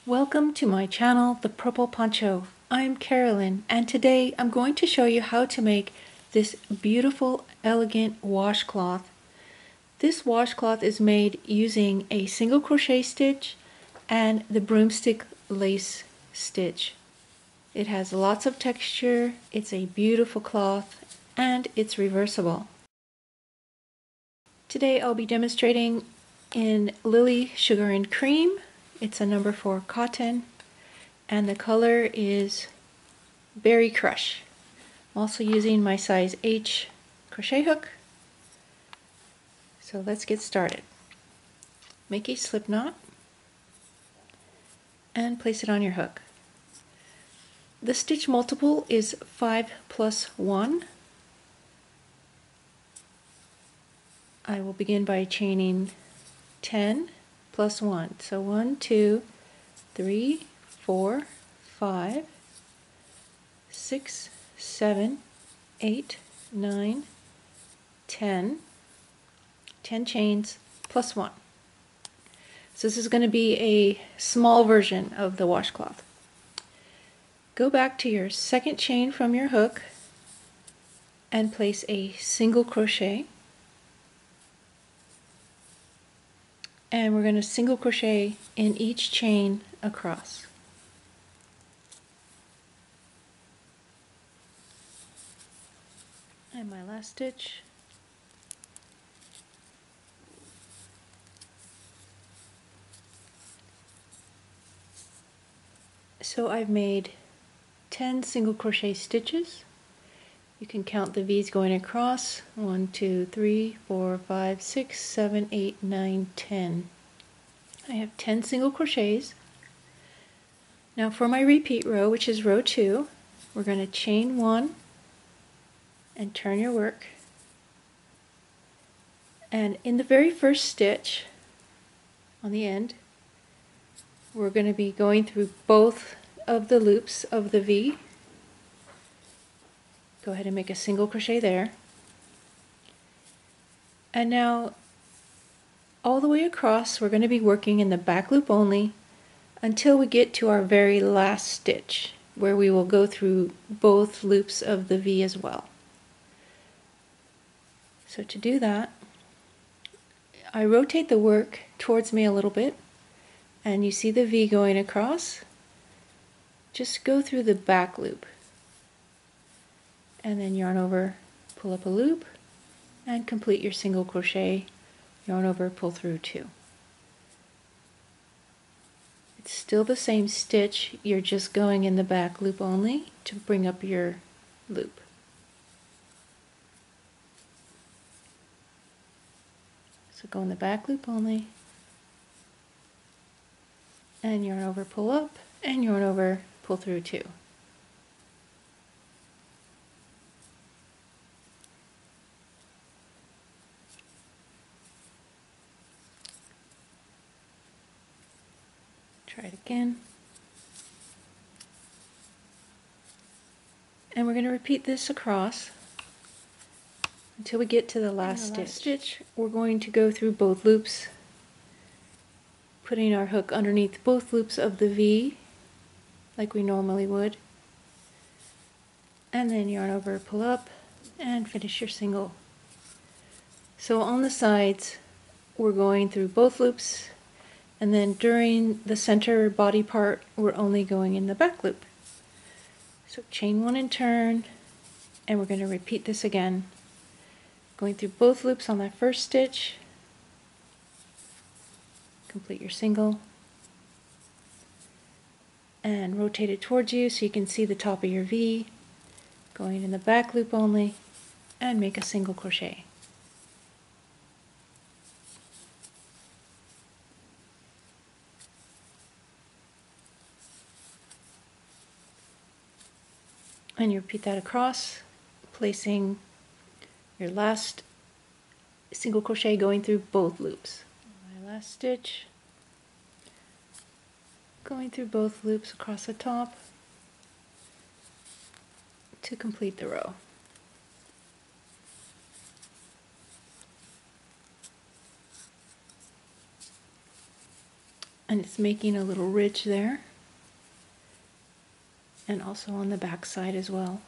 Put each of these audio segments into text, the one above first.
Welcome to my channel, The Purple Poncho. I'm Carolyn, and today I'm going to show you how to make this beautiful elegant washcloth. This washcloth is made using a single crochet stitch and the broomstick lace stitch. It has lots of texture, it's a beautiful cloth, and it's reversible. Today I'll be demonstrating in Lily Sugar and Cream. It's a number 4 cotton, and the color is Berry Crush. I'm also using my size H crochet hook. So let's get started. Make a slip knot and place it on your hook. The stitch multiple is 5 plus 1. I will begin by chaining 10 plus 1. So 1, 2, 3, 4, 5, 6, 7, 8, 9, 10. 10 chains plus 1. So this is going to be a small version of the washcloth. Go back to your second chain from your hook and place a single crochet. And we're going to single crochet in each chain across. And my last stitch. So I've made 10 single crochet stitches. You can count the V's going across. 1, 2, 3, 4, 5, 6, 7, 8, 9, 10. I have 10 single crochets. Now for my repeat row, which is row 2, we're going to chain 1 and turn your work. And in the very first stitch on the end, we're going to be going through both of the loops of the V. Go ahead and make a single crochet there. And now all the way across we're going to be working in the back loop only until we get to our very last stitch, where we will go through both loops of the V as well. So to do that, I rotate the work towards me a little bit, and you see the V going across. Just go through the back loop and then yarn over, pull up a loop, and complete your single crochet, yarn over, pull through 2. It's still the same stitch, you're just going in the back loop only to bring up your loop. So go in the back loop only, and yarn over, pull up, and yarn over, pull through 2. Try it again. And we're going to repeat this across until we get to the last stitch. We're going to go through both loops, putting our hook underneath both loops of the V like we normally would, and then yarn over, pull up, and finish your single. So on the sides we're going through both loops, and then during the center body part we're only going in the back loop. So chain 1 and turn, and we're going to repeat this again, going through both loops on that first stitch, complete your single, and rotate it towards you so you can see the top of your V, going in the back loop only, and make a single crochet. And you repeat that across, placing your last single crochet going through both loops. My last stitch, going through both loops across the top to complete the row. and it's making a little ridge there, and also on the back side as well.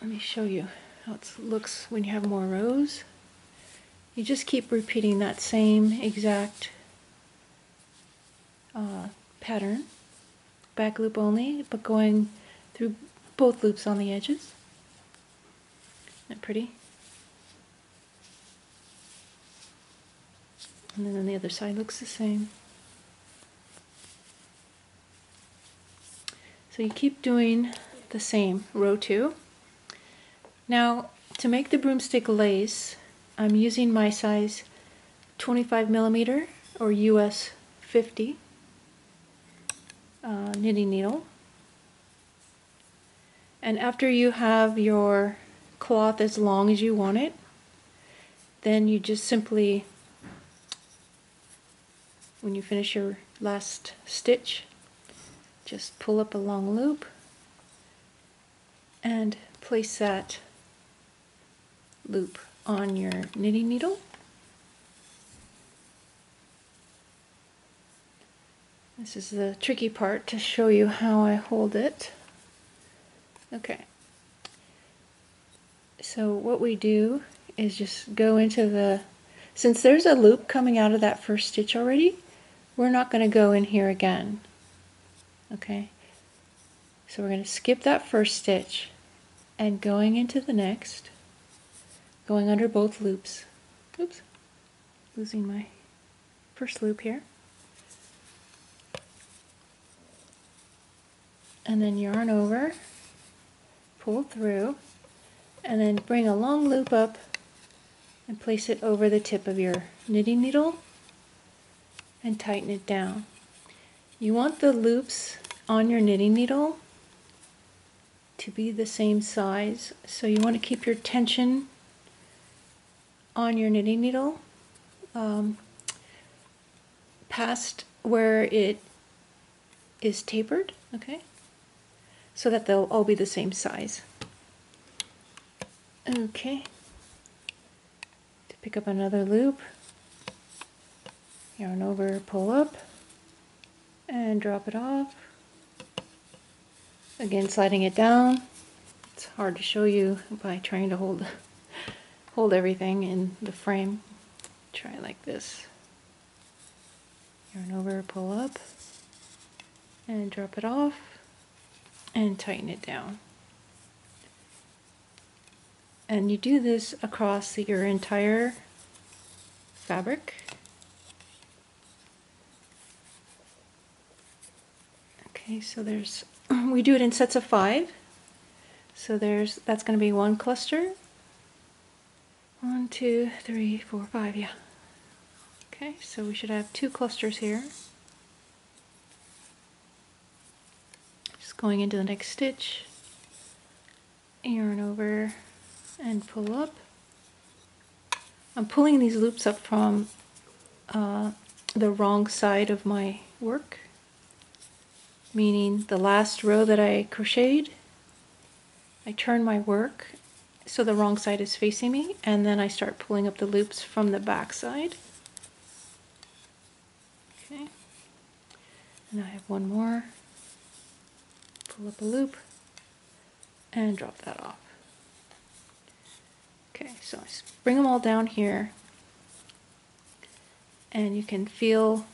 Let me show you how it looks when you have more rows. You just keep repeating that same exact pattern, back loop only, but going through both loops on the edges. Isn't that pretty? And then on the other side looks the same. So you keep doing the same, row 2. Now, to make the broomstick lace, I'm using my size 25mm or US 50 knitting needle. And after you have your cloth as long as you want it, then you just simply, when you finish your last stitch, just pull up a long loop and place that loop on your knitting needle. This is the tricky part to show you how I hold it. Okay. So what we do is just go into the, since there's a loop coming out of that first stitch already, we're not going to go in here again. Okay. So we're going to skip that first stitch and going into the next, going under both loops. Oops, losing my first loop here. And then yarn over, pull through, and then bring a long loop up and place it over the tip of your knitting needle and tighten it down. You want the loops on your knitting needle to be the same size, so you want to keep your tension on your knitting needle past where it is tapered, okay, so that they'll all be the same size. Okay, to pick up another loop, yarn over, pull up, and drop it off. Again, sliding it down. It's hard to show you by trying to hold everything in the frame. Try like this. Yarn over, pull up, and drop it off, and tighten it down. And you do this across your entire fabric. Okay, so there's, we do it in sets of 5. So that's going to be one cluster. 1, 2, 3, 4, 5, yeah. Okay, so we should have 2 clusters here. Just going into the next stitch, yarn over, and pull up. I'm pulling these loops up from the wrong side of my work, meaning the last row that I crocheted, I turn my work so the wrong side is facing me, and then I start pulling up the loops from the back side. Okay, and I have one more, pull up a loop, and drop that off. Okay, so I bring them all down here, and you can feel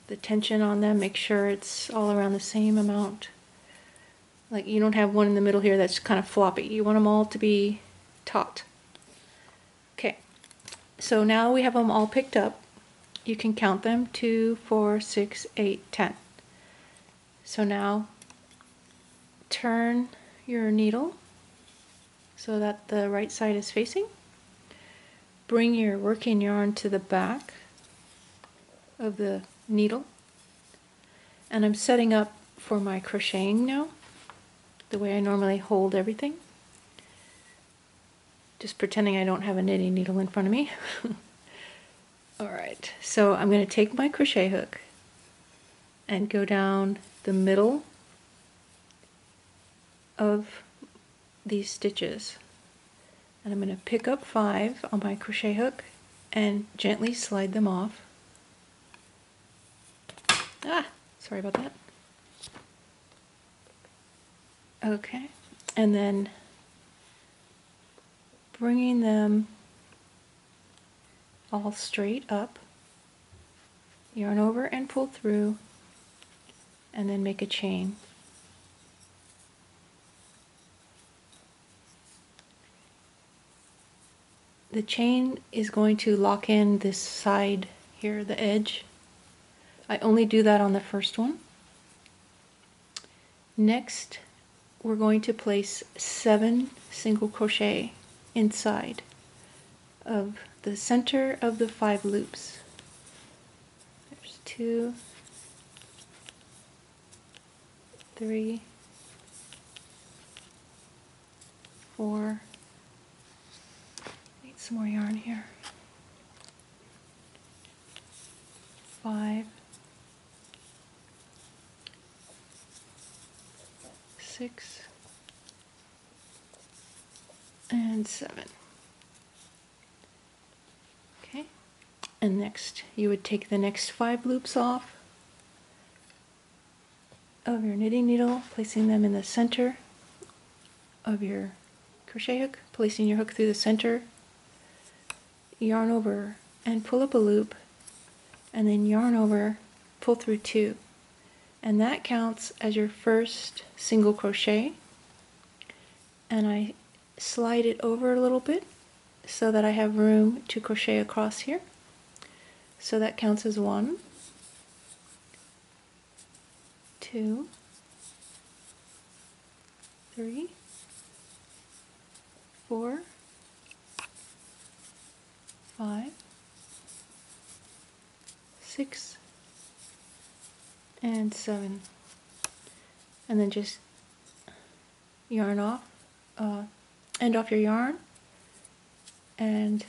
the tension on them. Make sure it's all around the same amount. Like you don't have one in the middle here that's kind of floppy. You want them all to be taut. Okay, so now we have them all picked up. You can count them, 2, 4, 6, 8, 10. So now turn your needle so that the right side is facing. Bring your working yarn to the back of the needle. And I'm setting up for my crocheting now, the way I normally hold everything. Just pretending I don't have a knitting needle in front of me. Alright, so I'm going to take my crochet hook and go down the middle of these stitches. And I'm going to pick up 5 on my crochet hook and gently slide them off. Sorry about that. Okay, and then bringing them all straight up, yarn over and pull through, and then make a chain. The chain is going to lock in this side here, the edge. I only do that on the first one. Next, we're going to place 7 single crochet inside of the center of the 5 loops. There's 2, 3, 4, need some more yarn here, 5, 6, and 7. Okay, and next you would take the next 5 loops off of your knitting needle, placing them in the center of your crochet hook, placing your hook through the center, yarn over and pull up a loop, and then yarn over, pull through 2, and that counts as your first single crochet. And I slide it over a little bit so that I have room to crochet across here. So that counts as 1, 2, 3, 4, 5, 6, and 7. And then just yarn off, end off your yarn, and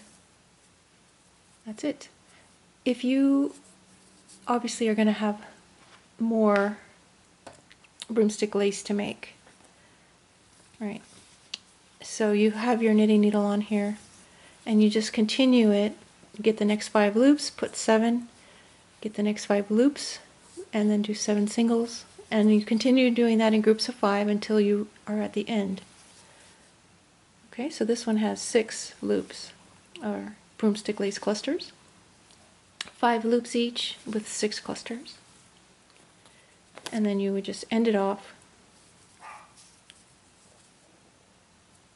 that's it. If you obviously are going to have more broomstick lace to make, right? So you have your knitting needle on here, and you just continue it. Get the next 5 loops, put 7, get the next 5 loops, and then do 7 singles, and you continue doing that in groups of 5 until you are at the end. Okay, so this one has 6 loops, or broomstick lace clusters, 5 loops each with 6 clusters, and then you would just end it off,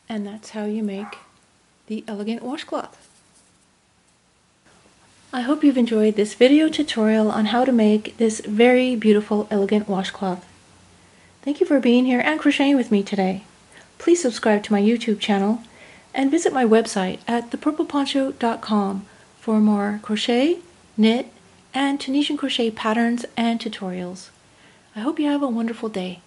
and that's how you make the Elegant Washcloth. I hope you've enjoyed this video tutorial on how to make this very beautiful Elegant Washcloth. Thank you for being here and crocheting with me today. Please subscribe to my YouTube channel and visit my website at thepurpleponcho.com for more crochet, knit, and Tunisian crochet patterns and tutorials. I hope you have a wonderful day.